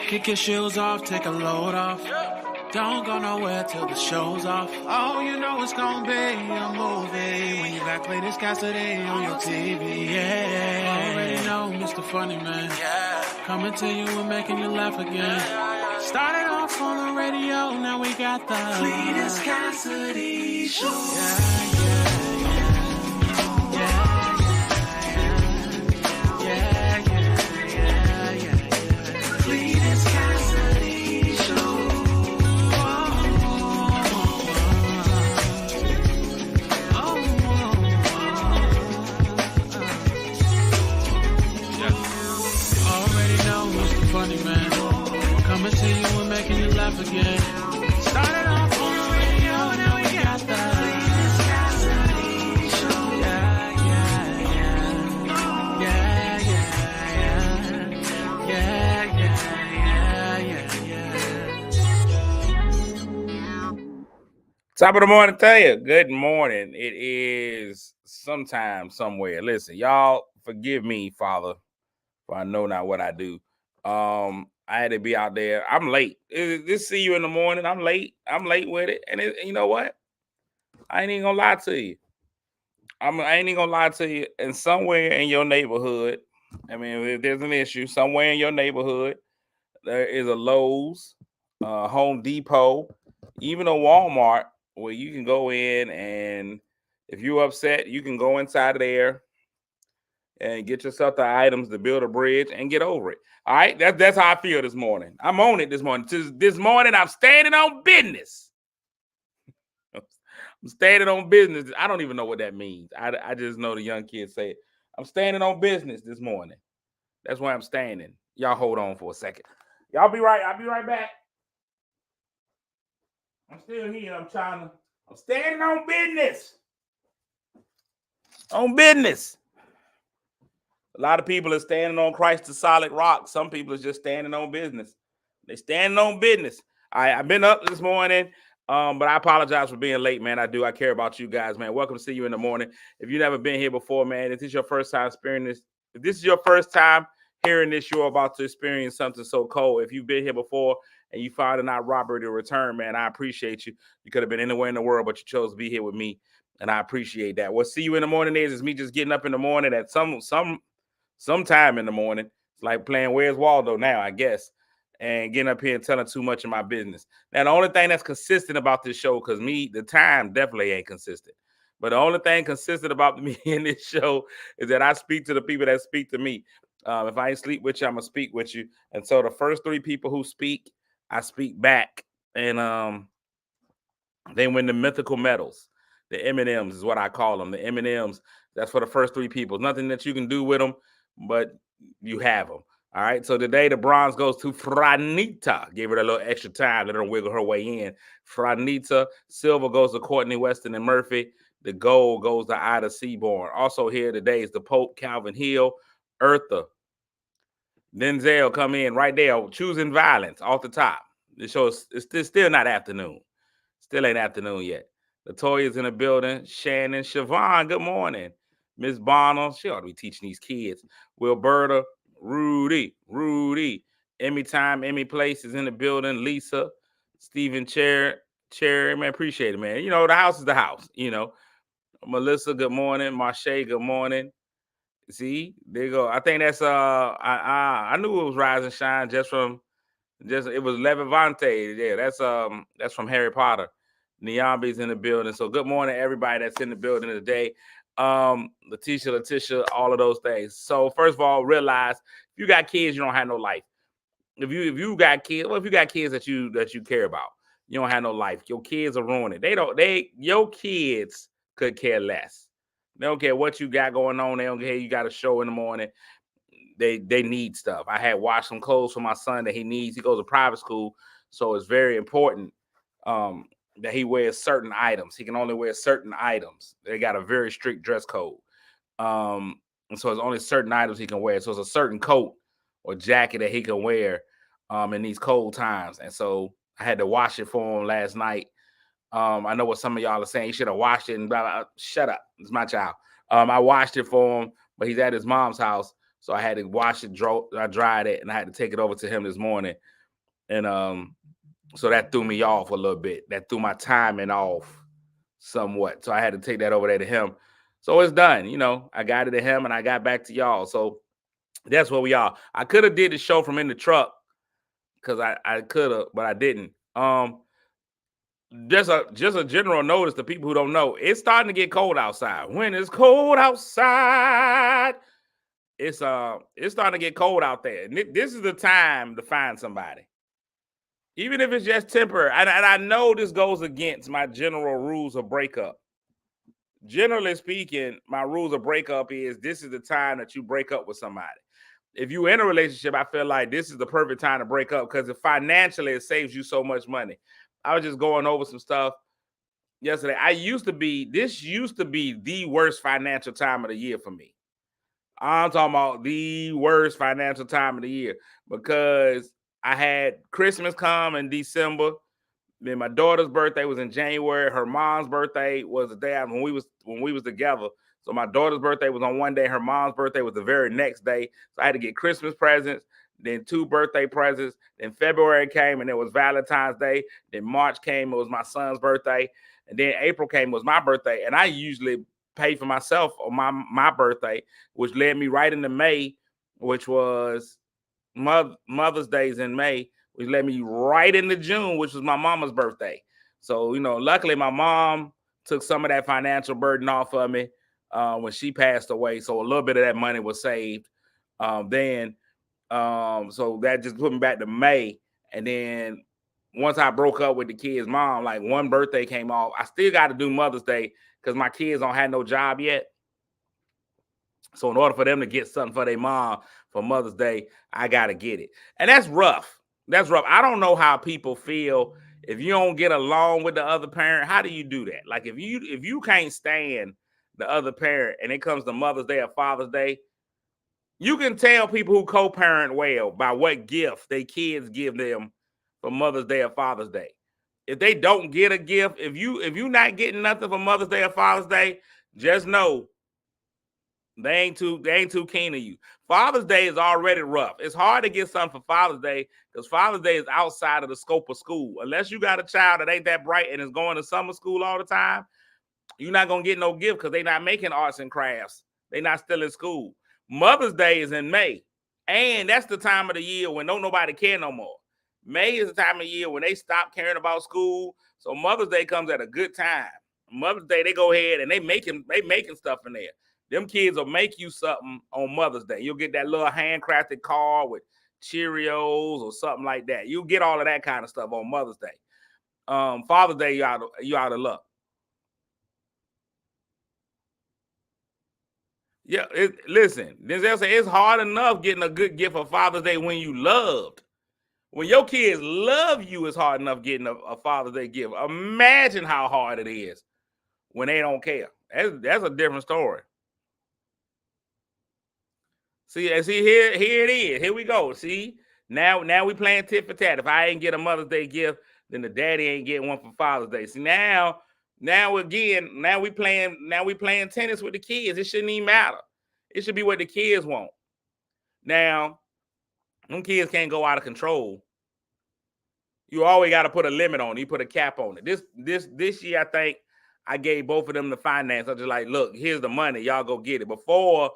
Kick your shoes off, take a load off. Don't go nowhere till the show's off. Oh, you know it's gonna be a movie when you got Cletus Cassidy on your TV. Yeah, already know Mr. Funny Man. Coming to you and making you laugh again. Started off on the radio, now we got the Cletus Cassidy Show. Again. Started off on the radio, now we got the Cletus Cassidy Show. Top of the morning to you. Good morning. It is sometime, somewhere. Listen, y'all forgive me, Father, for I know not what I do. I had to be out there. I'm late. This see you in the morning. I'm late. I'm late with it. And you know what? I ain't even gonna lie to you. I ain't even gonna lie to you. And somewhere in your neighborhood, I mean, if there's an issue, somewhere in your neighborhood, there is a Lowe's, Home Depot, even a Walmart where you can go in, and if you're upset, you can go inside of there and get yourself the items to build a bridge and get over it. All right, that's how I feel this morning. I'm on it this morning. This morning, I'm standing on business. I'm standing on business. I don't even know what that means. I just know the young kids say it. I'm standing on business this morning. That's why I'm standing. Y'all hold on for a second. Y'all be right. I'll be right back. I'm still here. I'm standing on business. On business. A lot of people are standing on Christ the solid rock. Some people are just standing on business. They're standing on business. I've been up this morning, but I apologize for being late, man. I care about you guys, man. Welcome to see you in the morning. If you've never been here before, man, if this is your first time experiencing this, if this is your first time hearing this, you're about to experience something so cold. If you've been here before and you find it not robbery to return, man, I appreciate you. You could have been anywhere in the world, but you chose to be here with me, and I appreciate that. What see you in the morning is me just getting up in the morning at sometime in the morning. It's like playing Where's Waldo now, I guess, and getting up here and telling too much of my business. Now, the only thing that's consistent about this show, because the time definitely ain't consistent, but the only thing consistent about me in this show is that I speak to the people that speak to me. If I ain't sleep with you, I'm going to speak with you. And so the first three people who speak, I speak back. And they win the mythical medals. The M&Ms is what I call them. The M&Ms, that's for the first three people. Nothing that you can do with them, but you have them. All right. So today the bronze goes to Franita. Gave her a little extra time. Let her wiggle her way in. Franita. Silver goes to Courtney Weston and Murphy. The gold goes to Ida Seaborn. Also here today is the Pope, Calvin Hill, Eartha. Denzel come in right there, choosing violence off the top. The show is still not afternoon. Still ain't afternoon yet. Latoya's in the building. Shannon, Siobhan, good morning. Miss Bonner, she ought to be teaching these kids. Wilberta, Rudy, Emmy Time, Emmy Place is in the building. Lisa, Stephen Cherry, man, appreciate it, man. You know, the house is the house, you know. Melissa, good morning. Marche, good morning. See, there you go. I think that's I knew it was Rise and Shine just it was Levante. Yeah, that's from Harry Potter. Niambi's in the building. So good morning, everybody that's in the building today. Letitia, all of those things. So first of all, realize if you got kids, you don't have no life. If you got kids, well, if you got kids that you care about, you don't have no life. Your kids are ruining it. Your kids could care less. They don't care what you got going on. They don't care you got a show in the morning. They need stuff. I had washed some clothes for my son that he needs. He goes to private school, so it's very important that he wears certain items. He can only wear certain items. They got a very strict dress code. And so it's only certain items he can wear. So it's a certain coat or jacket that he can wear in these cold times. And so I had to wash it for him last night. I know what some of y'all are saying. You should have washed it and blah, blah. Shut up. It's my child. I washed it for him, but he's at his mom's house. So I had to wash it, I dried it, and I had to take it over to him this morning And so that threw me off a little bit. That threw my timing off somewhat. So I had to take that over there to him. So it's done. You know, I got it to him and I got back to y'all. So that's where we are. I could have did the show from in the truck because I could have, but I didn't. Just a general notice to people who don't know, it's starting to get cold outside. When it's cold outside, it's starting to get cold out there. And this is the time to find somebody. Even if it's just temporary. And I know this goes against my general rules of breakup. Generally speaking, my rules of breakup is this is the time that you break up with somebody. If you're in a relationship, I feel like this is the perfect time to break up because financially it saves you so much money. I was just going over some stuff yesterday. This used to be the worst financial time of the year for me. I'm talking about the worst financial time of the year because I had Christmas come in December. Then my daughter's birthday was in January. Her mom's birthday was the day after when we was together. So my daughter's birthday was on one day. Her mom's birthday was the very next day. So I had to get Christmas presents, then 2 birthday presents. Then February came and it was Valentine's Day. Then March came, it was my son's birthday. And then April came, it was my birthday. And I usually pay for myself on my birthday, which led me right into May, which was Mother's Day's in May, which led me right into June, which was my mama's birthday. So, you know, luckily my mom took some of that financial burden off of me when she passed away. So a little bit of that money was saved. So that just put me back to May. And then once I broke up with the kid's mom, like one birthday came off. I still got to do Mother's Day because my kids don't have no job yet. So in order for them to get something for their mom for Mother's Day, I got to get it. And that's rough. That's rough. I don't know how people feel if you don't get along with the other parent. How do you do that? Like if you can't stand the other parent and it comes to Mother's Day or Father's Day, you can tell people who co-parent well by what gift their kids give them for Mother's Day or Father's Day. If they don't get a gift, if you not getting nothing for Mother's Day or Father's Day, just know they ain't too keen on you. Father's Day is already rough. It's hard to get something for Father's Day because Father's Day is outside of the scope of school. Unless you got a child that ain't that bright and is going to summer school all the time, you're not going to get no gift because they're not making arts and crafts. They're not still in school. Mother's Day is in May. And that's the time of the year when nobody care no more. May is the time of year when they stop caring about school. So Mother's Day comes at a good time. Mother's Day, they go ahead and they making stuff in there. Them kids will make you something on Mother's Day. You'll get that little handcrafted card with Cheerios or something like that. You'll get all of that kind of stuff on Mother's Day. Father's Day, you out of luck. Yeah, listen, Denzel said it's hard enough getting a good gift for Father's Day when you loved. When your kids love you, it's hard enough getting a Father's Day gift. Imagine how hard it is when they don't care. That's a different story. See, here it is. Here we go. See, now we playing tit for tat. If I ain't get a Mother's Day gift, then the daddy ain't getting one for Father's Day. See, now we playing tennis with the kids. It shouldn't even matter. It should be what the kids want. Now, them kids can't go out of control. You always got to put a limit on it. You put a cap on it. This year, I think I gave both of them the finance. I was just like, look, here's the money. Y'all go get it. Before,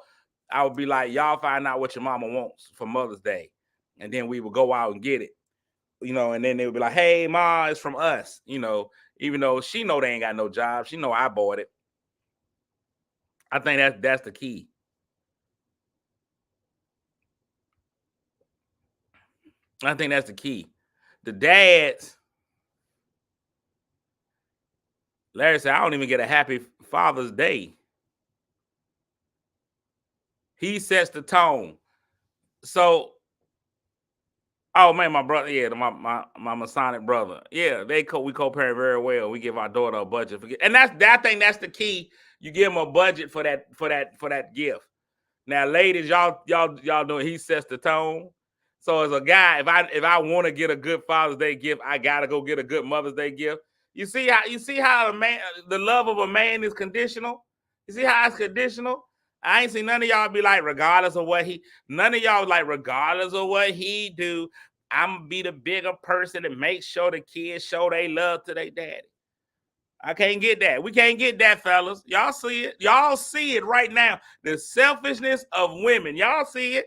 I would be like, y'all find out what your mama wants for Mother's Day. And then we would go out and get it. You know, and then they would be like, hey, Ma, it's from us. You know, even though she know they ain't got no job. She know I bought it. I think that's the key. I think that's the key. The dads, Larry said, I don't even get a happy Father's Day. He sets the tone. So, oh man, my brother, yeah, my Masonic brother, yeah, we co-parent very well. We give our daughter a budget for, and I think that's the key. You give them a budget for that gift. Now, ladies, y'all doing. He sets the tone. So as a guy, if I want to get a good Father's Day gift, I gotta go get a good Mother's Day gift. You see how the love of a man is conditional. You see how it's conditional. I ain't seen none of y'all be like, regardless of what none of y'all like, regardless of what he do, I'm gonna be the bigger person and make sure the kids show they love to their daddy. I can't get that. We can't get that, fellas. Y'all see it. Y'all see it right now. The selfishness of women. Y'all see it.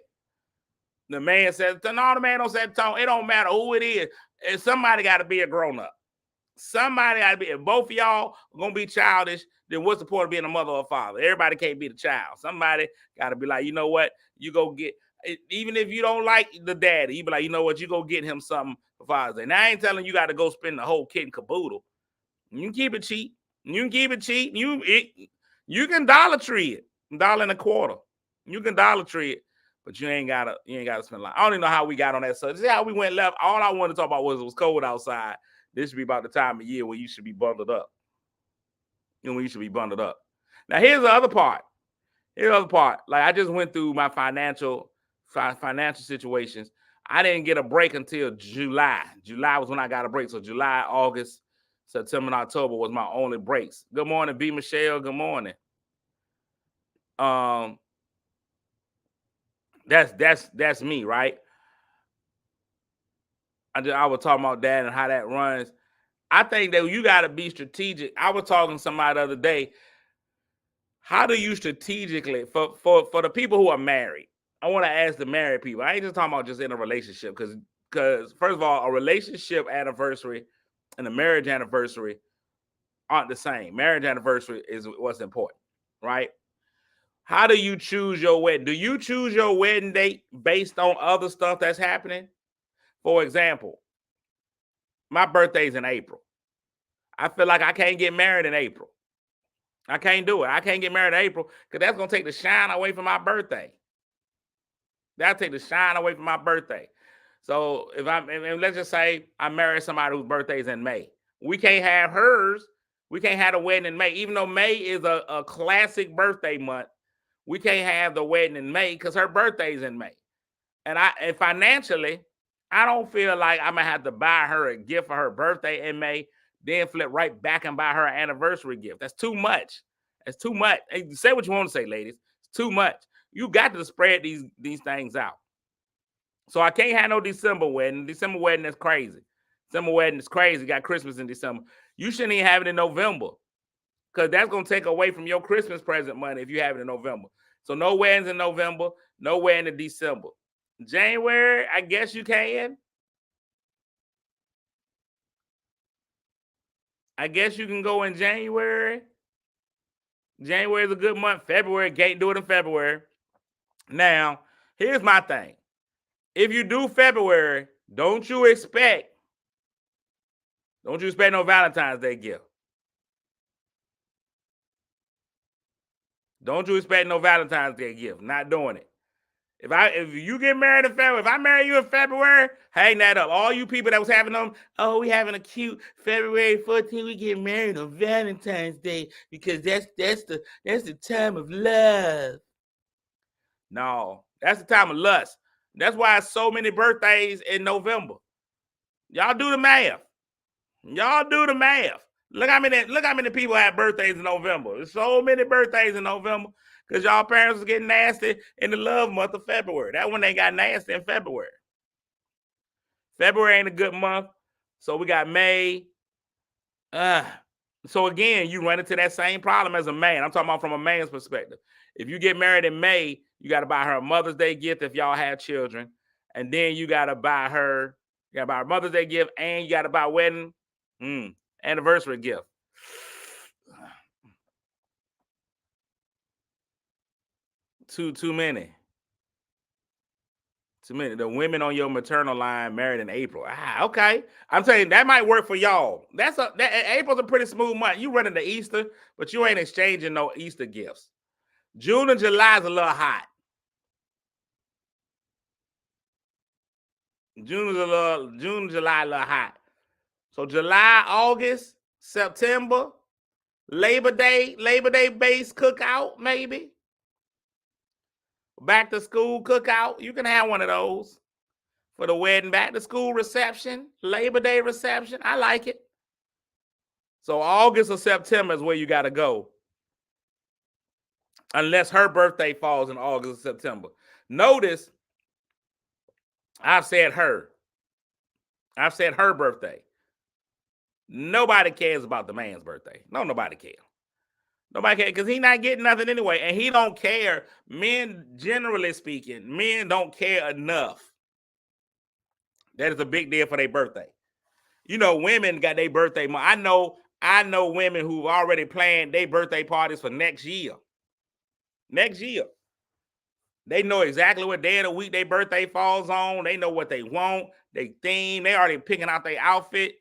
The man says, no, the man don't set the tone. It don't matter who it is. Somebody got to be a grown-up. Somebody got to be. If both of y'all are going to be childish, then what's the point of being a mother or father? Everybody can't be the child. Somebody got to be like, you know what? You go get, even if you don't like the daddy, you be like, you know what? You go get him something for Father's Day. Now, I ain't telling you got to go spend the whole kit and caboodle. You can keep it cheap. You can keep it cheap. You can Dollar Tree it, $1.25. You can Dollar Tree it, but you ain't gotta spend a lot. I don't even know how we got on that subject. See how we went left. All I wanted to talk about was it was cold outside. This should be about the time of year where you should be bundled up. You know, when you should be bundled up. Now here's the other part. Like I just went through my financial situations. I didn't get a break until July. July was when I got a break. So July, August, September, and October was my only breaks. Good morning, B. Michelle. Good morning. That's me, right? I was talking about that and how that runs. I think that you got to be strategic. I was talking to somebody the other day. How do you strategically for the people who are married? I want to ask the married people. I ain't just talking about just in a relationship because first of all, a relationship anniversary and a marriage anniversary aren't the same. Marriage anniversary is what's important, right? How do you choose your wedding? Do you choose your wedding date based on other stuff that's happening? For example, my birthday's in April. I feel like I can't get married in April. I can't do it. I can't get married in April because that's going to take the shine away from my birthday. That'll take the shine away from my birthday. So if let's just say I marry somebody whose birthday is in May. We can't have hers. We can't have the wedding in May. Even though May is a classic birthday month, we can't have the wedding in May because her birthday is in May. And financially, I don't feel like I'm going to have to buy her a gift for her birthday in May, then flip right back and buy her an anniversary gift. That's too much. That's too much. Hey, say what you want to say, ladies. It's too much. You got to spread these things out. So I can't have no December wedding. December wedding is crazy. December wedding is crazy. Got Christmas in December. You shouldn't even have it in November because that's going to take away from your Christmas present money if you have it in November. So no weddings in November, no wedding in December. January, I guess you can. I guess you can go in January. January is a good month. February, can't do it in February. Now, here's my thing. If you do February, don't you expect no Valentine's Day gift. Don't you expect no Valentine's Day gift. Not doing it. If you get married in February, if I marry you in February, hang that up. All you people that was having them, oh, we having a cute February 14th, we get married on Valentine's Day because that's the time of love. No, that's the time of lust. That's why so many birthdays in November. Y'all do the math. Look how many people have birthdays in November. There's so many birthdays in November because y'all parents was getting nasty in the love month of February. That one they got nasty in February. February ain't a good month. So we got May. So again, you run into that same problem as a man. I'm talking about from a man's perspective. If you get married in May, you got to buy her a Mother's Day gift if y'all have children. And then you got to buy her Mother's Day gift and you got to buy a wedding anniversary gift. Too many. The women on your maternal line married in April. Okay. I'm saying that might work for y'all. April's a pretty smooth month. You running to Easter, but you ain't exchanging no Easter gifts. June and July is a little hot. June and July a little hot. So July, August, September, Labor Day base cookout, maybe. Back to school cookout. You can have one of those for the wedding. Back to school reception, Labor Day reception. I like it. So August or September is where you got to go. Unless her birthday falls in August or September. Notice, I've said her. I've said her birthday. Nobody cares about the man's birthday. No, nobody cares. Nobody cares because he's not getting nothing anyway. And he don't care. Men, generally speaking, men don't care enough. That is a big deal for their birthday. You know, women got their birthday. I know women who've already planned their birthday parties for next year. Next year. They know exactly what day of the week their birthday falls on. They know what they want, they theme. They already picking out their outfit.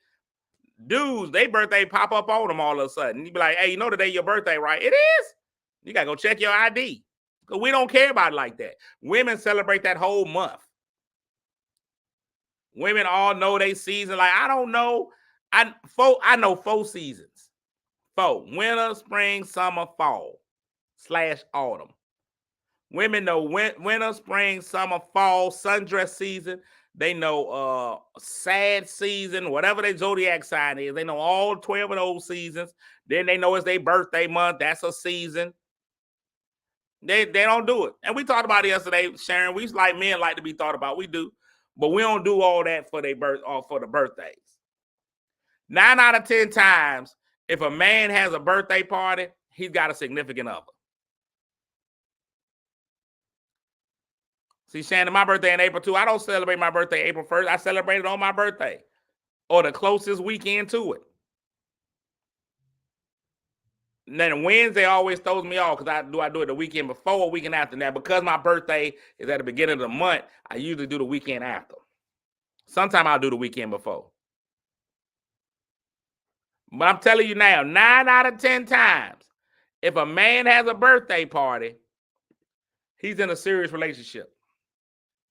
Dudes, their birthday pop up on them all of a sudden. You be like, hey, you know today your birthday, right? It is. You got to go check your ID. Because we don't care about it like that. Women celebrate that whole month. Women all know they season. Like, I don't know. I know 4 seasons. 4. Winter, spring, summer, fall / autumn. Women know winter, spring, summer, fall, sundress season. They know sad season, whatever their zodiac sign is. They know all 12 of those seasons. Then they know it's their birthday month. That's a season. They don't do it. And we talked about it yesterday, Sharon. We like men like to be thought about. We do. But we don't do all that for their for the birthdays. 9 out of 10 times, if a man has a birthday party, he's got a significant other. See, Shannon, my birthday in April 2. I don't celebrate my birthday April 1st. I celebrate it on my birthday or the closest weekend to it. And then Wednesday always throws me off because I do it the weekend before or weekend after. Now, because my birthday is at the beginning of the month, I usually do the weekend after. Sometimes I'll do the weekend before. But I'm telling you now, 9 out of 10 times, if a man has a birthday party, he's in a serious relationship.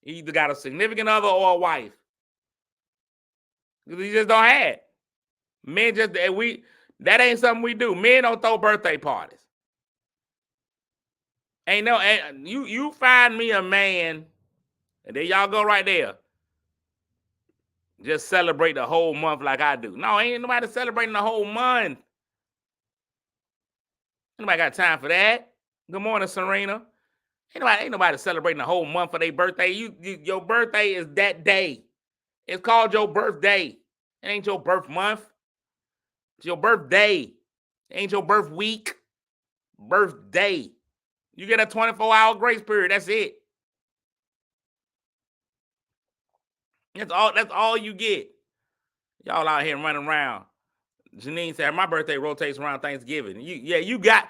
He either got a significant other or a wife. Because he just don't have it. Men just, that ain't something we do. Men don't throw birthday parties. You find me a man, and there y'all go right there. Just celebrate the whole month like I do. No, ain't nobody celebrating the whole month. Nobody got time for that. Good morning, Serena. Ain't nobody celebrating the whole month for their birthday. Your birthday is that day. It's called your birthday. It ain't your birth month. It's your birthday. It ain't your birth week. Birthday. You get a 24-hour grace period. That's it. That's all you get. Y'all out here running around. Janine said my birthday rotates around Thanksgiving. You get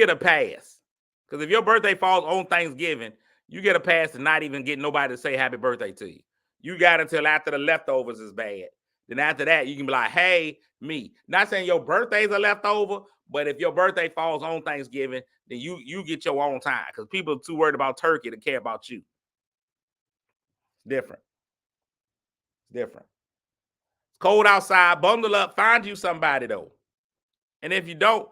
a pass. Because if your birthday falls on Thanksgiving, you get a pass to not even get nobody to say happy birthday to you. You got until after the leftovers is bad. Then after that, you can be like, hey, me. Not saying your birthday's a leftover, but if your birthday falls on Thanksgiving, then you get your own time. Because people are too worried about turkey to care about you. Different. It's cold outside. Bundle up. Find you somebody, though. And if you don't,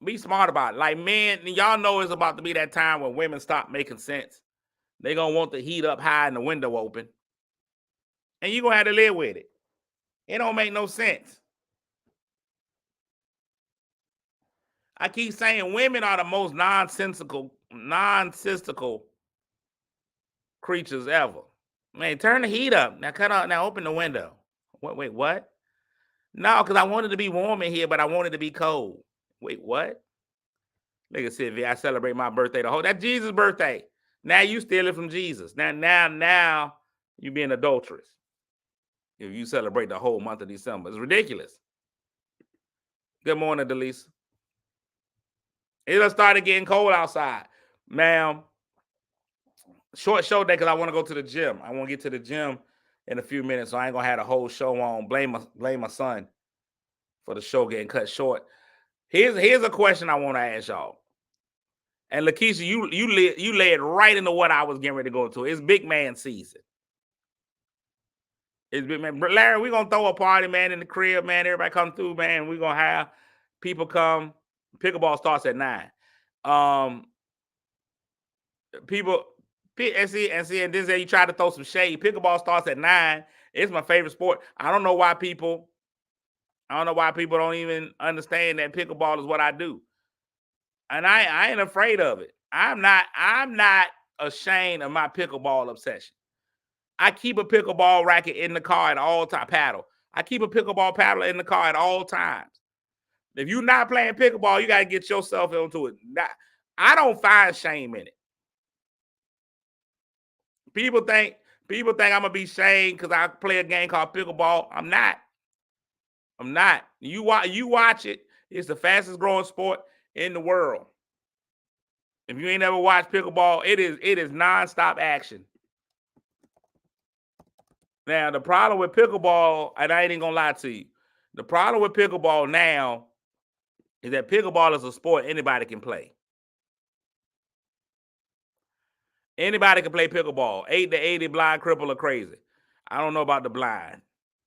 be smart about it. Like, men, y'all know it's about to be that time when women stop making sense. They're going to want the heat up high and the window open. And you're going to have to live with it. It don't make no sense. I keep saying women are the most nonsensical creatures ever. Man, turn the heat up. Now open the window. Wait, what? No, because I wanted to be warm in here, but I wanted to be cold. Wait, what? Look at Sylvia. I celebrate my birthday. That's Jesus' birthday. Now you steal it from Jesus. Now you being adulterous. If you celebrate the whole month of December. It's ridiculous. Good morning, Delisa. It'll start getting cold outside. Ma'am, short show day because I want to go to the gym. I want to get to the gym in a few minutes, so I ain't going to have the whole show on. Blame my son for the show getting cut short. Here's a question I want to ask y'all. And Lakeisha, you led right into what I was getting ready to go to. It's big man season. It's big man. Larry, we're going to throw a party, man, in the crib, man. Everybody come through, man. We're going to have people come. Pickleball starts at 9. People, and then you try to throw some shade. Pickleball starts at 9. It's my favorite sport. I don't know why people don't even understand that pickleball is what I do. And I ain't afraid of it. I'm not ashamed of my pickleball obsession. I keep a pickleball racket in the car at all times. Paddle. I keep a pickleball paddle in the car at all times. If you're not playing pickleball, you got to get yourself into it. I don't find shame in it. People think I'm gonna be shamed because I play a game called pickleball. I'm not. You watch it. It's the fastest growing sport in the world. If you ain't ever watched pickleball, it is nonstop action. Now, the problem with pickleball, and I ain't even gonna lie to you, the problem with pickleball now is that pickleball is a sport anybody can play. Anybody can play pickleball. 8 to 80, blind, cripple, or crazy. I don't know about the blind.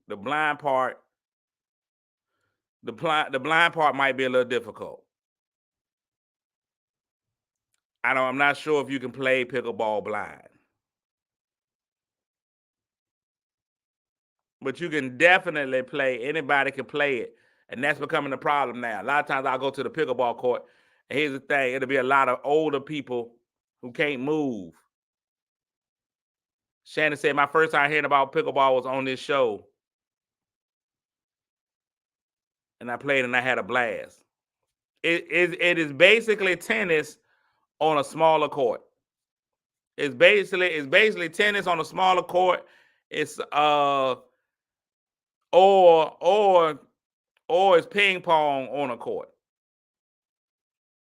The blind part might be a little difficult. I'm not sure if you can play pickleball blind. But you can definitely play. Anybody can play it. And that's becoming a problem now. A lot of times I'll go to the pickleball court. And here's the thing. It'll be a lot of older people who can't move. Shannon said, my first time hearing about pickleball was on this show. And I played and I had a blast. It is basically tennis on a smaller court. It's basically tennis on a smaller court. It's or it's ping pong on a court.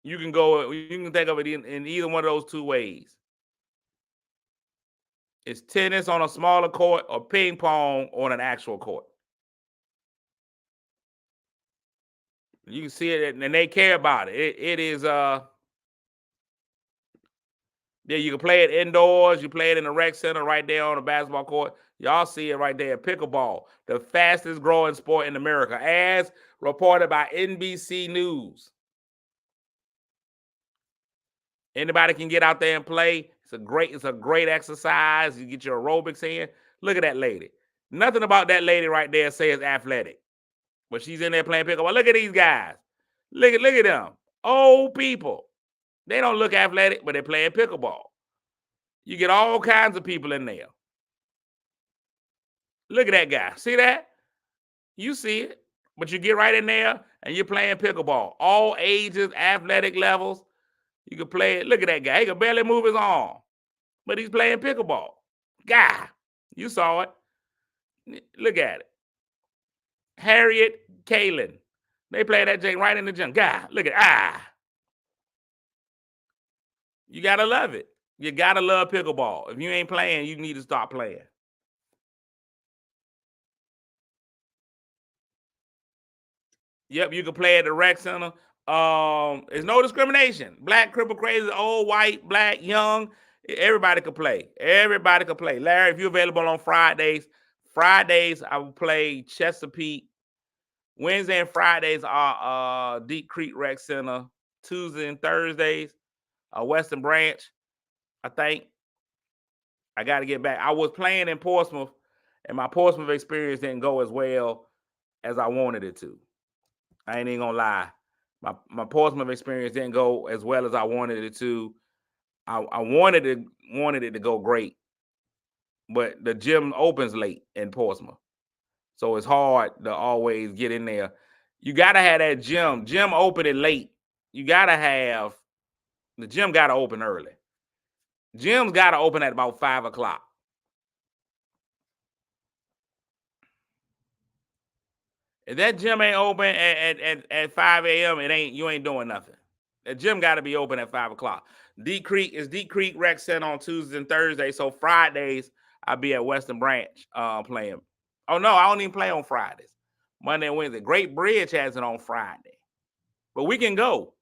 You can think of it in either one of those two ways. It's tennis on a smaller court or ping pong on an actual court. You can see it, and they care about it. It is yeah, you can play it indoors. You play it in the rec center right there on the basketball court. Y'all see it right there. Pickleball, the fastest growing sport in America, as reported by NBC News. Anybody can get out there and play. It's a great exercise. You get your aerobics in. Look at that lady. Nothing about that lady right there says athletic. But she's in there playing pickleball. Look at these guys. Look at them. Old people. They don't look athletic, but they're playing pickleball. You get all kinds of people in there. Look at that guy. See that? You see it. But you get right in there and you're playing pickleball. All ages, athletic levels. You can play it. Look at that guy. He can barely move his arm. But he's playing pickleball. Guy. You saw it. Look at it. Harriet Kalin. They play that thing right in the gym. Guy. Look at You got to love it. You got to love pickleball. If you ain't playing, you need to start playing. Yep, you can play at the rec center. There's no discrimination. Black, cripple, crazy, old, white, black, young. Everybody can play. Everybody can play. Larry, if you're available on Fridays, I will play Chesapeake. Wednesday and Fridays are Deep Creek Rec Center. Tuesday and Thursdays, Western Branch. I think I got to get back. I was playing in Portsmouth, and my Portsmouth experience didn't go as well as I wanted it to. I ain't even gonna lie. My Portsmouth experience didn't go as well as I wanted it to. I wanted it to go great, but the gym opens late in Portsmouth, so it's hard to always get in there. You gotta have that gym opening late. You gotta have the gym gotta open early. Gym's gotta open at about 5 o'clock. If that gym ain't open at 5 a.m., you ain't doing nothing. The gym got to be open at 5 o'clock. Deep Creek Rec Center on Tuesdays and Thursdays. So Fridays, I'll be at Western Branch playing. Oh, no, I don't even play on Fridays. Monday and Wednesday. Great Bridge has it on Friday. But we can go.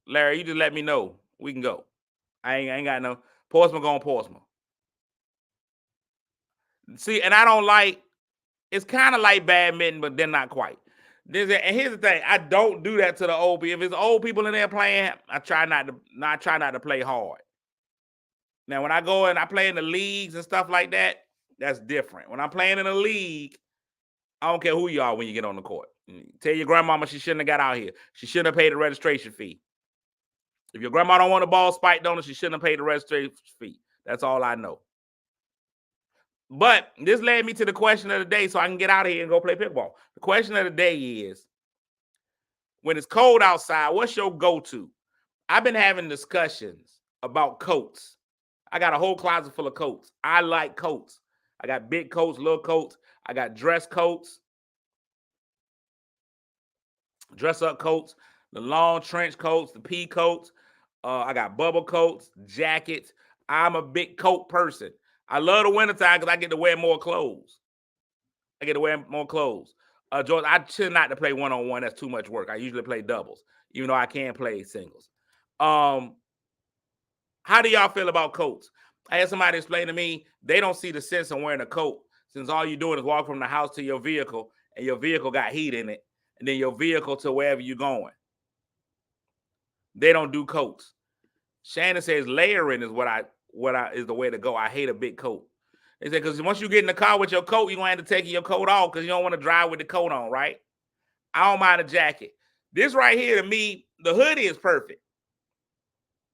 Larry, you just let me know. We can go. I ain't got no. Portsmouth going Portsmouth. See, and I don't like. It's kind of like badminton, but then not quite. And here's the thing: I don't do that to the old people. If it's old people in there playing, I try not to play hard. Now, when I go and I play in the leagues and stuff like that, that's different. When I'm playing in a league, I don't care who you are when you get on the court. Tell your grandmama she shouldn't have got out here. She shouldn't have paid the registration fee. If your grandma don't want the ball spiked on her, she shouldn't have paid the registration fee. That's all I know. But this led me to the question of the day so I can get out of here and go play pickleball. The question of the day is, when it's cold outside, what's your go-to? I've been having discussions about coats. I got a whole closet full of coats. I like coats. I got big coats, little coats. I got dress coats, dress-up coats, the long trench coats, the pea coats. I got bubble coats, jackets. I'm a big coat person. I love the wintertime because I get to wear more clothes. George, I choose not to play one-on-one. That's too much work. I usually play doubles, even though I can play singles. How do y'all feel about coats? I had somebody explain to me they don't see the sense in wearing a coat since all you're doing is walk from the house to your vehicle, and your vehicle got heat in it, and then your vehicle to wherever you're going. They don't do coats. Shannon says layering is is the way to go. I hate a big coat. They said because once you get in the car with your coat, you're gonna have to take your coat off because you don't want to drive with the coat on, right? I don't mind a jacket. This right here, to me, the hoodie is perfect.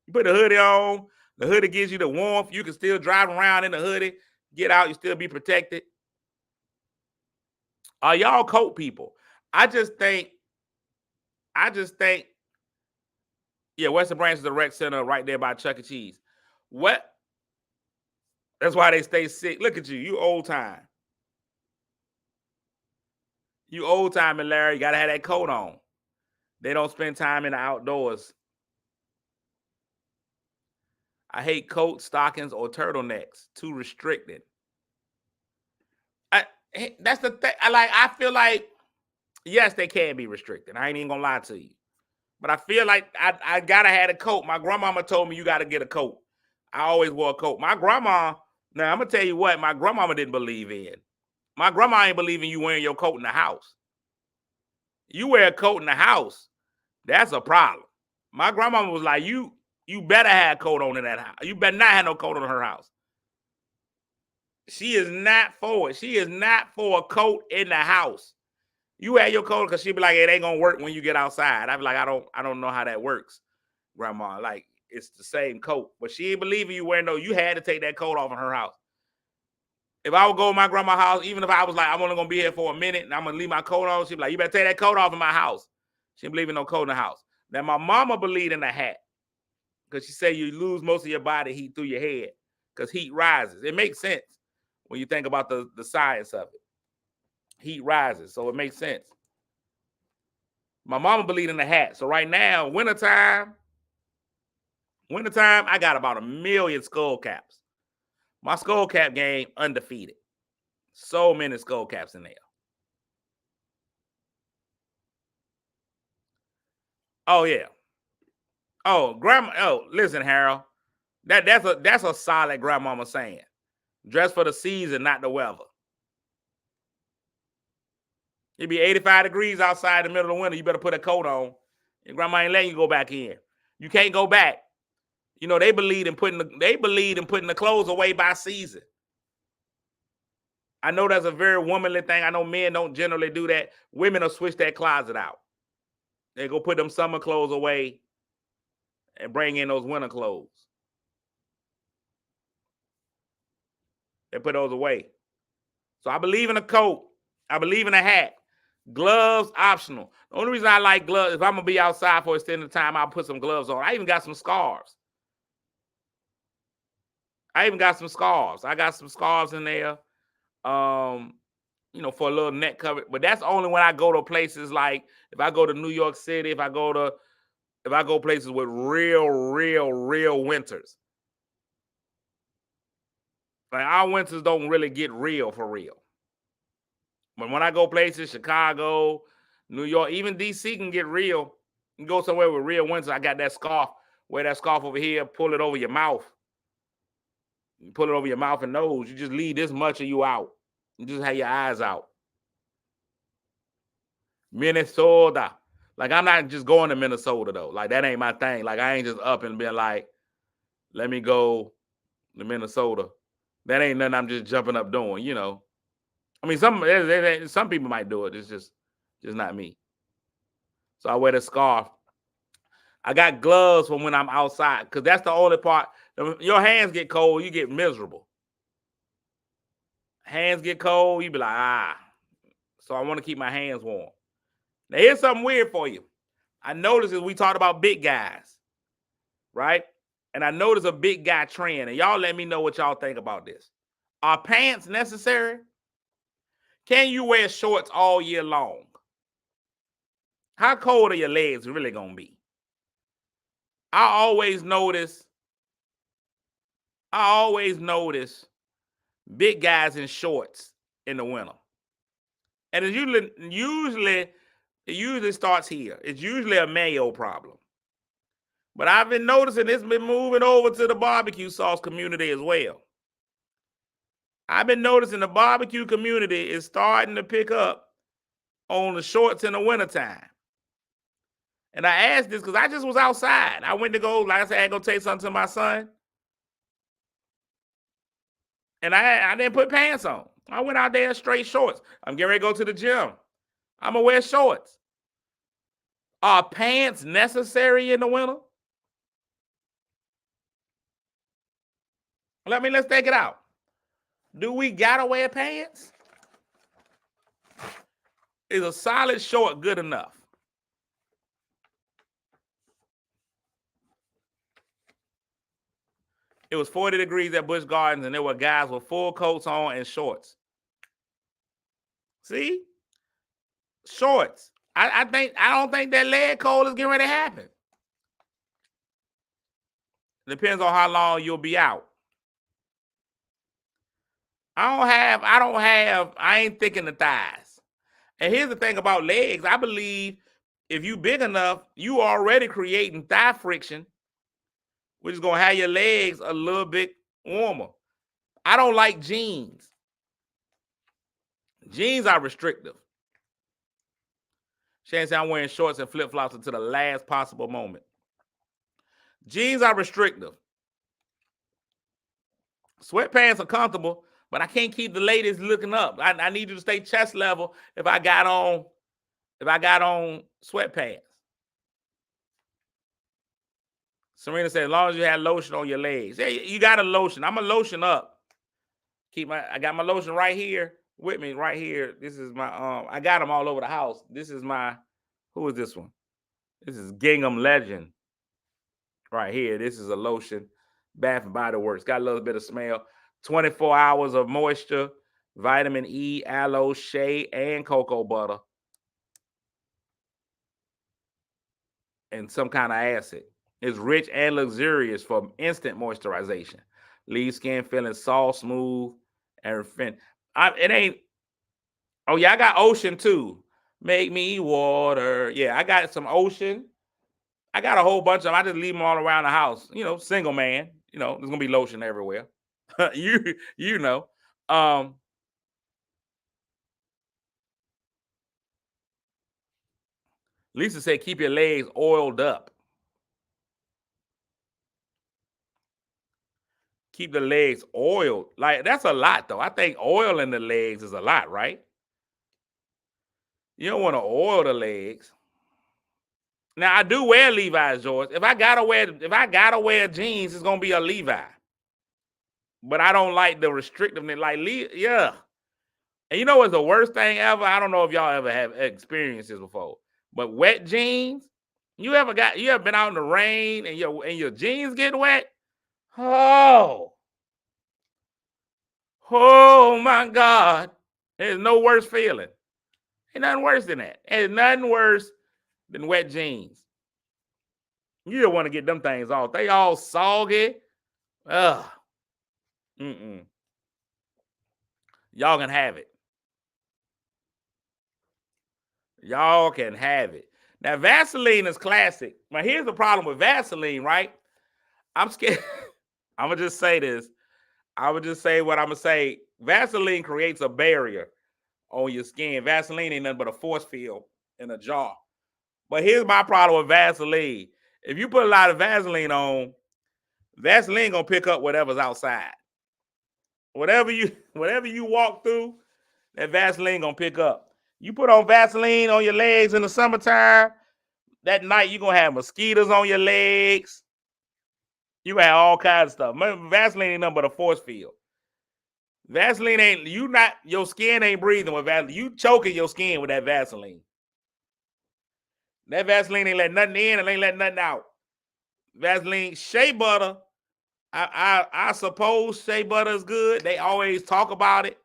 You put the hoodie on, the hoodie gives you the warmth. You can still drive around in the hoodie, get out, you still be protected. Are y'all coat people? I just think, yeah, Western Branch is the rec center right there by Chuck E. Cheese. What? That's why they stay sick. Look at you. You old time. You old time, and Larry, you got to have that coat on. They don't spend time in the outdoors. I hate coats, stockings, or turtlenecks. Too restricted. That's the thing. I feel like, yes, they can be restricted. I ain't even gonna lie to you. But I feel like I gotta have a coat. My grandmama told me you gotta get a coat. I always wore a coat. My grandma, now I'm gonna tell you what my grandmama didn't believe in. My grandma ain't believing you wearing your coat in the house. You wear a coat in the house, that's a problem. My grandmama was like, you better have a coat on in that house. You better not have no coat on in her house. She is not for it. She is not for a coat in the house. You wear your coat because she'll be like, it ain't gonna work when you get outside. I'd be like, I don't know how that works, Grandma. Like, it's the same coat. But she ain't believing you wearing you had to take that coat off in her house. If I would go to my grandma's house, even if I was like, I'm only gonna be here for a minute and I'm gonna leave my coat on, she'd be like, you better take that coat off in my house. She didn't believe in no coat in the house. Now my mama believed in a hat because she said you lose most of your body heat through your head because heat rises. It makes sense when you think about the science of it. Heat rises, so it makes sense. My mama believed in the hat. So right now, wintertime, I got about 1 million skull caps. My skull cap game, undefeated. So many skull caps in there. Oh, yeah. Oh, grandma. Oh, listen, Harold. That's a solid grandmama saying. Dress for the season, not the weather. It'd be 85 degrees outside in the middle of the winter. You better put a coat on. Your grandma ain't letting you go back in. You can't go back. You know, they believe in putting the clothes away by season. I know that's a very womanly thing. I know men don't generally do that. Women will switch that closet out. They go put them summer clothes away and bring in those winter clothes. They put those away. So I believe in a coat. I believe in a hat. Gloves, optional. The only reason I like gloves, if I'm going to be outside for extended time, I'll put some gloves on. I even got some scarves. I got some scarves in there, for a little neck cover. But that's only when I go to places like, if I go to New York City, if I go places with real winters. Like, our winters don't really get real for real. But when I go places, Chicago, New York, even DC can get real. You can go somewhere with real winters. I got that scarf. Wear that scarf over here, pull it over your mouth. You pull it over your mouth and nose. You just leave this much of you out. You just have your eyes out. Minnesota. Like, I'm not just going to Minnesota, though. Like, that ain't my thing. Like, I ain't just up and being like, let me go to Minnesota. That ain't nothing I'm just jumping up doing, you know. I mean, some people might do it. It's just not me. So I wear the scarf. I got gloves for when I'm outside because that's the only part. Your hands get cold, you get miserable. Hands get cold, you be like, so I want to keep my hands warm. Now, here's something weird for you. I noticed as we talked about big guys, right? And I noticed a big guy trend. And y'all let me know what y'all think about this. Are pants necessary? Can you wear shorts all year long? How cold are your legs really going to be? I always notice big guys in shorts in the winter. And it usually starts here. It's usually a mayo problem. But I've been noticing it's been moving over to the barbecue sauce community as well. I've been noticing the barbecue community is starting to pick up on the shorts in the wintertime. And I asked this because I just was outside. I went to go, like I said, I had to go take something to my son. And I didn't put pants on. I went out there in straight shorts. I'm getting ready to go to the gym. I'm going to wear shorts. Are pants necessary in the winter? Let's take it out. Do we gotta wear pants? Is a solid short good enough? It was 40 degrees at Busch Gardens, and there were guys with full coats on and shorts. See? Shorts. I don't think that leg cold is getting ready to happen. Depends on how long you'll be out. I ain't thick in the thighs. And here's the thing about legs. I believe if you big enough, you already creating thigh friction, which is going to have your legs a little bit warmer. I don't like jeans. Jeans are restrictive. Shane said I'm wearing shorts and flip-flops until the last possible moment. Jeans are restrictive. Sweatpants are comfortable, but I can't keep the ladies looking up. I need you to stay chest level if I got on sweatpants. Serena said, as long as you have lotion on your legs. Yeah, you got a lotion. I'm a lotion up. I got my lotion right here with me, right here. This is my I got them all over the house. This is who is this one? This is Gingham Legend. Right here. This is a lotion. Bath and Body Works. Got a little bit of smell. 24 hours of moisture, vitamin E, aloe, shea, and cocoa butter. And some kind of acid. It's rich and luxurious for instant moisturization. Leave skin feeling soft, smooth, and thin. It ain't. Oh, yeah, I got Ocean too. Make me water. Yeah, I got some Ocean. I got a whole bunch of them. I just leave them all around the house. Single man. There's going to be lotion everywhere. you know. Lisa said, keep your legs oiled up. Keep the legs oiled. Like, that's a lot, though. I think oil in the legs is a lot, right? You don't want to oil the legs. Now, I do wear Levi's, George. If I gotta wear jeans, it's gonna be a Levi. But I don't like the restrictiveness. Like, yeah. And you know what's the worst thing ever? I don't know if y'all ever have experienced this before, but wet jeans. You ever been out in the rain and your jeans get wet? Oh my God. There's no worse feeling. Ain't nothing worse than that. Ain't nothing worse than wet jeans. You don't want to get them things off. They all soggy. Ugh. Y'all can have it. Y'all can have it. Now, Vaseline is classic. Now, here's the problem with Vaseline, right? I'm scared. I'm going to just say this. I would just say what I'm going to say. Vaseline creates a barrier on your skin. Vaseline ain't nothing but a force field in a jar. But here's my problem with Vaseline. If you put a lot of Vaseline on, Vaseline gonna pick up whatever's outside. Whatever you walk through, that Vaseline gonna pick up. You put on Vaseline on your legs in the summertime, that night you're gonna have mosquitoes on your legs. You have all kinds of stuff. Vaseline ain't nothing but a force field. Vaseline ain't your skin ain't breathing with Vaseline. You choking your skin with that Vaseline. That Vaseline ain't let nothing in and ain't let nothing out. Vaseline, shea butter. I suppose shea butter is good. They always talk about it.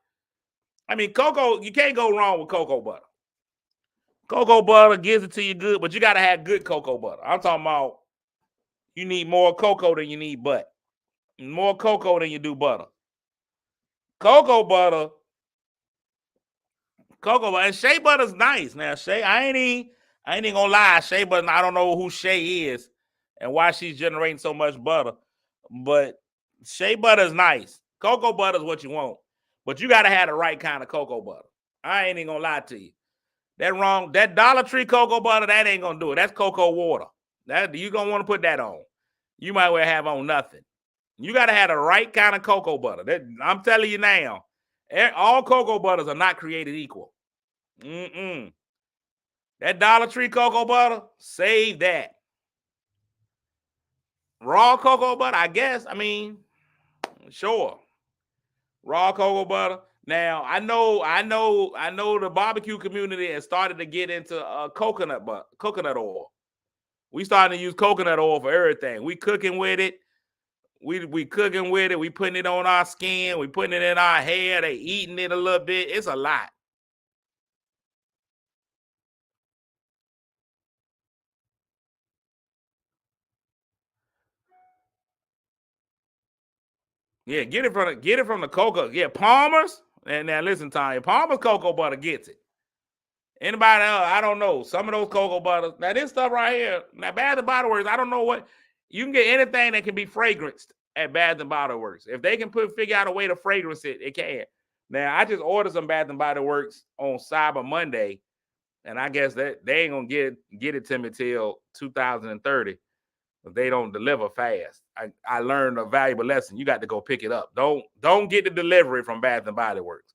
I mean, cocoa, you can't go wrong with cocoa butter. Cocoa butter gives it to you good, but you got to have good cocoa butter. I'm talking about you need more cocoa than you need butter. More cocoa than you do butter. Cocoa butter, and shea butter's nice. Now, shea, I ain't even gonna lie. Shea butter, I don't know who Shea is and why she's generating so much butter, but shea butter is nice. Cocoa butter is what you want, but you got to have the right kind of cocoa butter. I ain't even gonna lie to you. That Dollar Tree cocoa butter, that ain't gonna do it. That's cocoa water. That you gonna want to put that on. You might well have on nothing. You got to have the right kind of cocoa butter. I'm telling you now, all cocoa butters are not created equal. That Dollar Tree cocoa butter, save that. Raw cocoa butter, I guess. I mean, sure. Raw cocoa butter. Now, I know the barbecue community has started to get into coconut oil. We starting to use coconut oil for everything. We cooking with it. We cooking with it. We putting it on our skin. We putting it in our hair. They eating it a little bit. It's a lot. Yeah, get it from the cocoa. Yeah, Palmer's. And now listen, Tanya, Palmer's cocoa butter gets it. Anybody else? I don't know. Some of those cocoa butters. Now this stuff right here. Now Bath and Body Works. I don't know what you can get anything that can be fragranced at Bath and Body Works. If they can figure out a way to fragrance it, it can. Now I just ordered some Bath and Body Works on Cyber Monday, and I guess that they ain't gonna get it to me till 2030. But they don't deliver fast. I learned a valuable lesson. You got to go pick it up. Don't get the delivery from Bath and Body Works.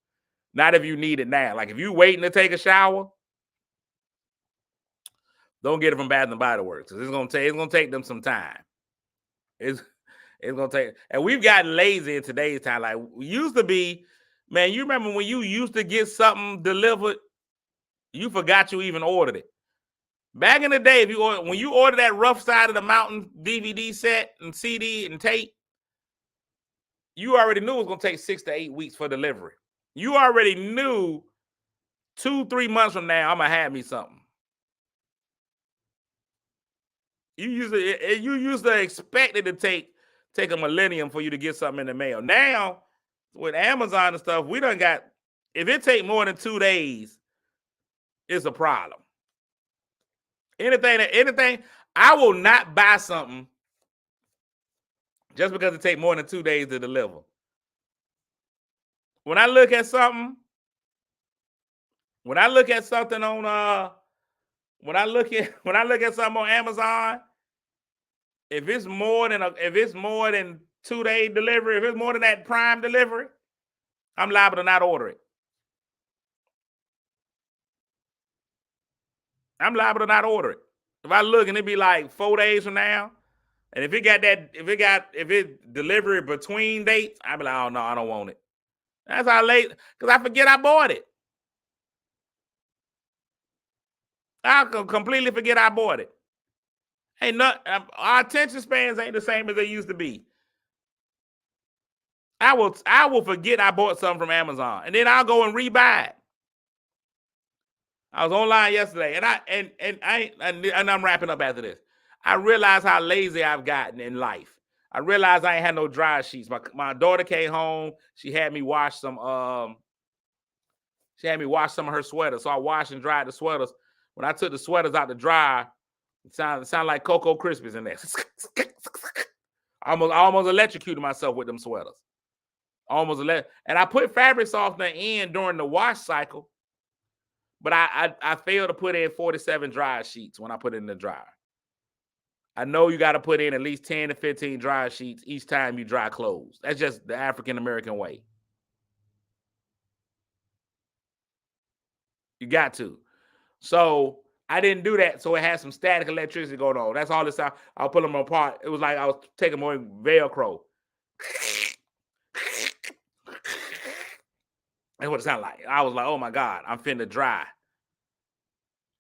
Not if you need it now. Like if you waiting to take a shower, don't get it from Bath and Body Works. It's gonna take them some time. It's gonna take, and we've gotten lazy in today's time. Like we used to be, man. You remember when you used to get something delivered, you forgot you even ordered it. Back in the day, when you order that Rough Side of the Mountain DVD set and CD and tape, you already knew it was gonna take 6 to 8 weeks for delivery. You already knew 2-3 months from now I'm gonna have me something. You used to expect it to take a millennium for you to get something in the mail. Now with Amazon and stuff, we done got, if it take more than 2 days, it's a problem. Anything, I will not buy something just because it take more than 2 days to deliver. When I look at something on when I look at something on Amazon, if it's more than 2 day delivery, if it's more than that Prime delivery, I'm liable to not order it. I'm liable to not order it. If I look and it be like 4 days from now, and if it delivery between dates, I'll be like, oh no, I don't want it. That's how late, because I forget I bought it. I'll completely forget I bought it. Our attention spans ain't the same as they used to be. I will forget I bought something from Amazon, and then I'll go and rebuy it. I was online yesterday, and I'm wrapping up after this. I realized how lazy I've gotten in life. I realized I ain't had no dry sheets. My daughter came home. She had me wash some of her sweaters. So I washed and dried the sweaters. When I took the sweaters out to dry, it sounded like Cocoa Krispies in there. I almost electrocuted myself with them sweaters. And I put fabric softener in during the wash cycle, but I failed to put in 47 dry sheets when I put it in the dryer. I know you got to put in at least 10 to 15 dry sheets each time you dry clothes. That's just the African American way. You got to. So I didn't do that. So it had some static electricity going on. That's all this time. I'll pull them apart. It was like I was taking more Velcro. That's what it sounded like. I was like, oh my God, I'm finna dry.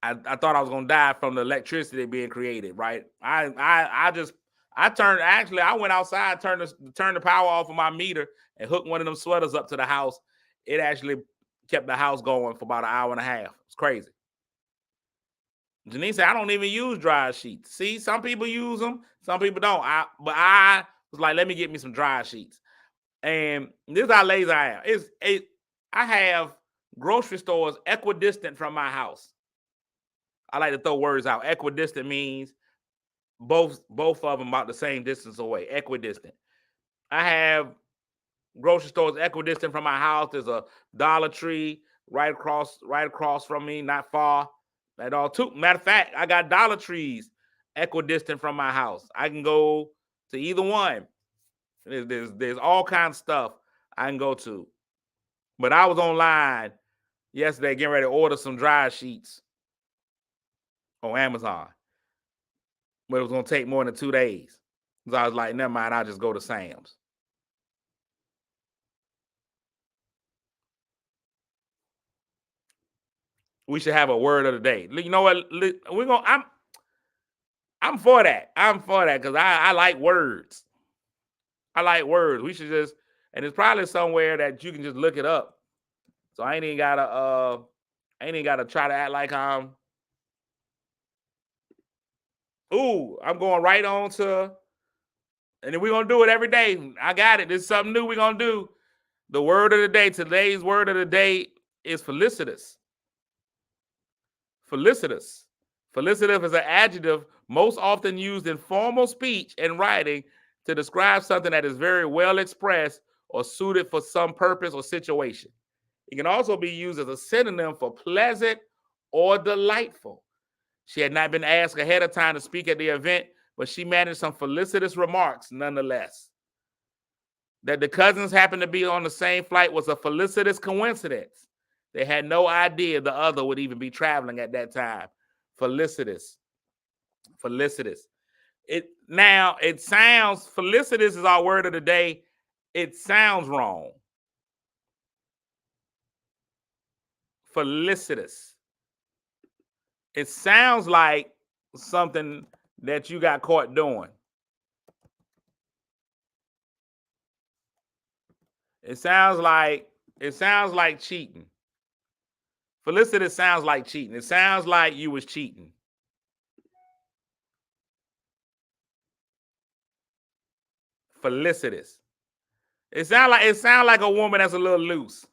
I thought I was gonna die from the electricity being created, right? I went outside, turned the power off of my meter and hooked one of them sweaters up to the house. It actually kept the house going for about an hour and a half. It's crazy. Janine said, I don't even use dryer sheets. See, some people use them, some people don't. But I was like, let me get me some dryer sheets. And this is how lazy I am. I have grocery stores equidistant from my house. I like to throw words out. Equidistant means both of them about the same distance away. Equidistant. I have grocery stores equidistant from my house. There's a Dollar Tree right across from me, not far at all. Matter of fact, I got Dollar Trees equidistant from my house. I can go to either one. There's all kinds of stuff I can go to. But I was online yesterday getting ready to order some dryer sheets on Amazon. But it was going to take more than 2 days. So I was like, never mind, I'll just go to Sam's. We should have a word of the day. You know what? I'm for that. I'm for that because I like words. I like words. We should just, and it's probably somewhere that you can just look it up. So I ain't even gotta try to act like I'm going right on to, and then we're gonna do it every day. I got it. This is something new we're gonna do. The word of the day. Today's word of the day is felicitous. Felicitous. Felicitous is an adjective most often used in formal speech and writing to describe something that is very well expressed or suited for some purpose or situation. It can also be used as a synonym for pleasant or delightful. She had not been asked ahead of time to speak at the event, but she managed some felicitous remarks nonetheless. That the cousins happened to be on the same flight was a felicitous coincidence. They had no idea the other would even be traveling at that time. Felicitous. Felicitous. It sounds, felicitous is our word of the day. It sounds wrong. Felicitous. It sounds like something that you got caught doing. It sounds like cheating. Felicitous sounds like cheating. It sounds like you was cheating. Felicitous. It sounds like a woman that's a little loose.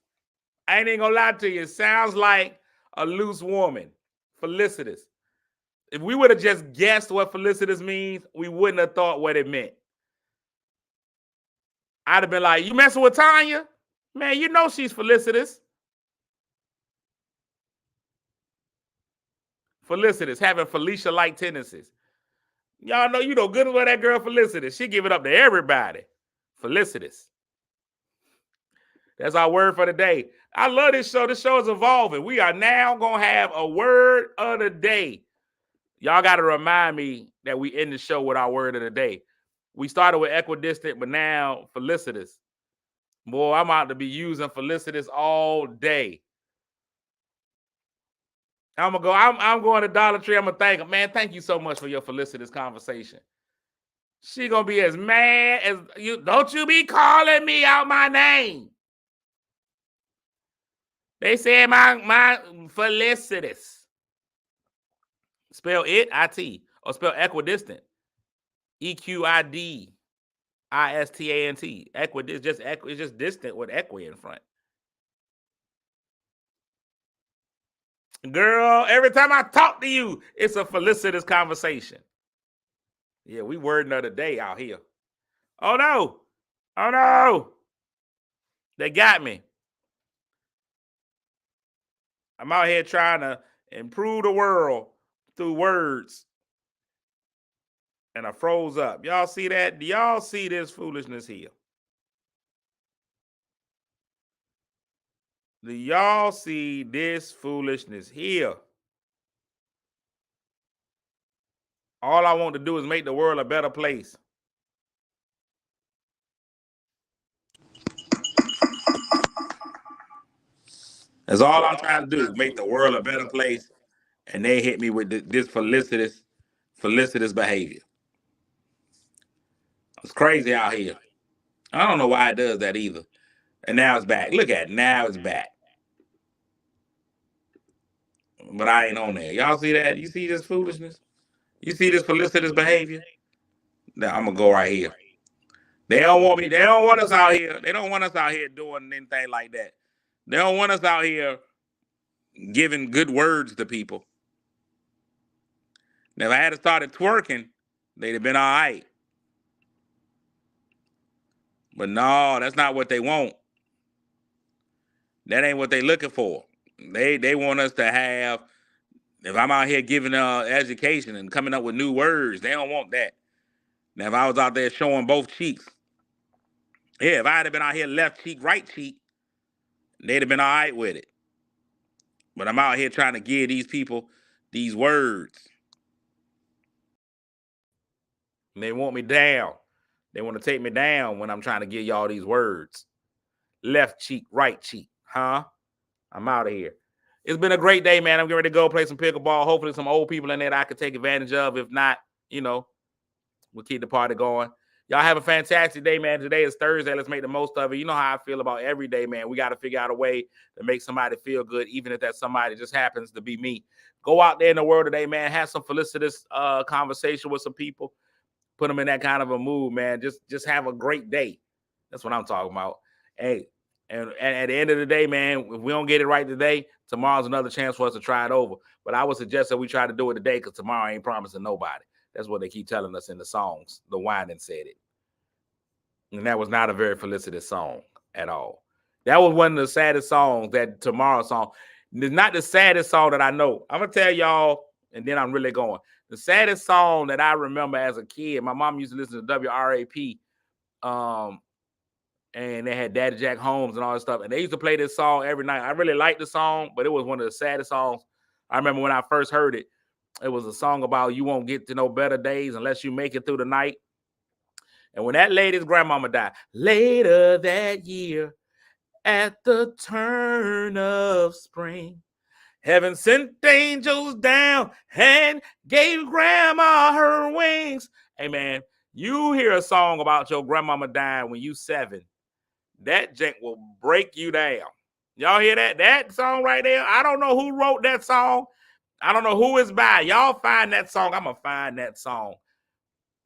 I ain't even gonna lie to you. It sounds like a loose woman. Felicitous. If we would have just guessed what felicitous means, we wouldn't have thought what it meant. I'd have been like, you messing with Tanya? Man, you know she's felicitous. Felicitous, having Felicia-like tendencies. Y'all know you know good about that girl felicitous. She give it up to everybody. Felicitous. That's our word for the day. I love this show. This show is evolving. We are now going to have a word of the day. Y'all got to remind me that we end the show with our word of the day. We started with equidistant, but now felicitous. Boy, I'm out to be using felicitous all day. I'm going to Dollar Tree. I'm going to thank him. Man, thank you so much for your felicitous conversation. She going to be as mad as you. Don't you be calling me out my name. They said my felicitous. Spell it, I-T, or spell equidistant. E-Q-I-D-I-S-T-A-N-T. Equidistant, it's just distant with equi in front. Girl, every time I talk to you, it's a felicitous conversation. Yeah, we word of the day out here. Oh no. Oh no. They got me. I'm out here trying to improve the world through words. And I froze up. Y'all see that? Do y'all see this foolishness here? Do y'all see this foolishness here? All I want to do is make the world a better place. That's all I'm trying to do, is make the world a better place. And they hit me with this felicitous behavior. It's crazy out here. I don't know why it does that either. And now it's back. Look at it. Now it's back. But I ain't on there. Y'all see that? You see this foolishness? You see this felicitous behavior? Now I'm gonna go right here. They don't want me. They don't want us out here. They don't want us out here doing anything like that. They don't want us out here giving good words to people. Now, if I had started twerking, they'd have been all right. But no, that's not what they want. That ain't what they looking for. They want us to have, if I'm out here giving education and coming up with new words, they don't want that. Now, if I was out there showing both cheeks, yeah, if I had been out here left cheek, right cheek, they'd have been all right with it. But I'm out here trying to give these people these words. And they want me down. They want to take me down when I'm trying to give y'all these words. Left cheek, right cheek. Huh? I'm out of here. It's been a great day, man. I'm getting ready to go play some pickleball. Hopefully some old people in there that I could take advantage of. If not, we'll keep the party going. Y'all have a fantastic day, man. Today is Thursday. Let's make the most of it. You know how I feel about every day, man. We got to figure out a way to make somebody feel good, even if that somebody just happens to be me. Go out there in the world today, man. Have some felicitous conversation with some people. Put them in that kind of a mood, man. Just have a great day. That's what I'm talking about. Hey, and at the end of the day, man, if we don't get it right today, tomorrow's another chance for us to try it over. But I would suggest that we try to do it today, because tomorrow ain't promising nobody. That's what they keep telling us in the songs. The Winding said it. And that was not a very felicitous song at all. That was one of the saddest songs, that Tomorrow song. It's not the saddest song that I know. I'm going to tell y'all, and then I'm really going. The saddest song that I remember as a kid, my mom used to listen to WRAP, and they had Daddy Jack Holmes and all that stuff. And they used to play this song every night. I really liked the song, but it was one of the saddest songs. I remember when I first heard it, it was a song about you won't get to know better days unless you make it through the night. And when that lady's grandmama died, later that year, at the turn of spring, heaven sent angels down and gave grandma her wings. Hey, man, you hear a song about your grandmama dying when you 7. That jank will break you down. Y'all hear that? That song right there? I don't know who wrote that song. I don't know who it's by. Y'all find that song. I'm going to find that song.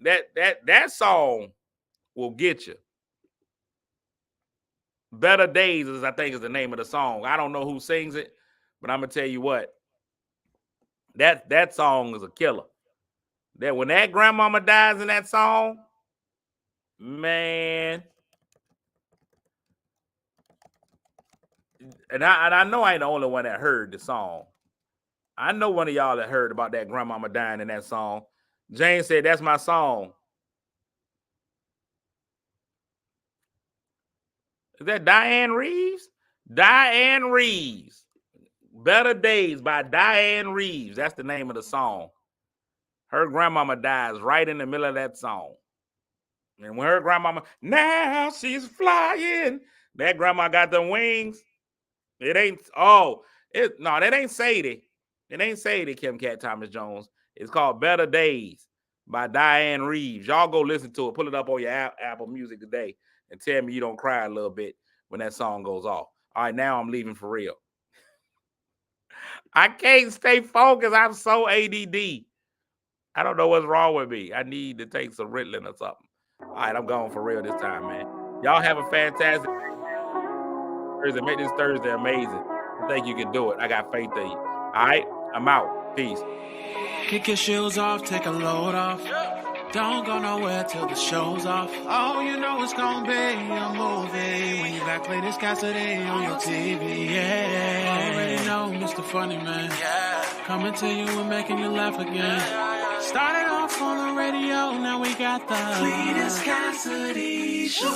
That song will get you. Better Days is, I think, is the name of the song. I don't know who sings it, but I'm going to tell you what. That song is a killer. That when that grandmama dies in that song, man. And I know I ain't the only one that heard the song. I know one of y'all that heard about that grandmama dying in that song. Jane said, that's my song. Is that Diane Reeves? Diane Reeves. Better Days by Diane Reeves. That's the name of the song. Her grandmama dies right in the middle of that song. And when her grandmama, now she's flying. That grandma got them wings. It ain't, that ain't Sadie. It ain't Sadie, Kim Cat Thomas Jones. It's called Better Days by Diane Reeves. Y'all go listen to it. Pull it up on your Apple Music today and tell me you don't cry a little bit when that song goes off. All right, now I'm leaving for real. I can't stay focused. I'm so ADD. I don't know what's wrong with me. I need to take some Ritalin or something. All right, I'm going for real this time, man. Y'all have a fantastic Thursday. Make this Thursday amazing. I think you can do it. I got faith in you. All right, I'm out. Peace. Kick your shoes off, take a load off. Don't go nowhere till the show's off. Oh, you know it's gonna be a movie when you got Clayton Cassidy on your TV. Yeah, already know Mr. Funny Man. Coming to you and making you laugh again. Started off on the radio, now we got the Clayton Cassidy Show.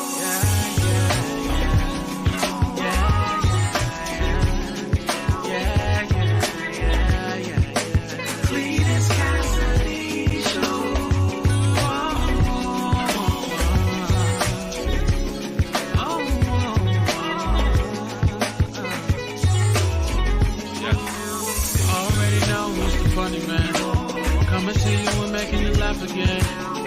I'm missing you and making you laugh again.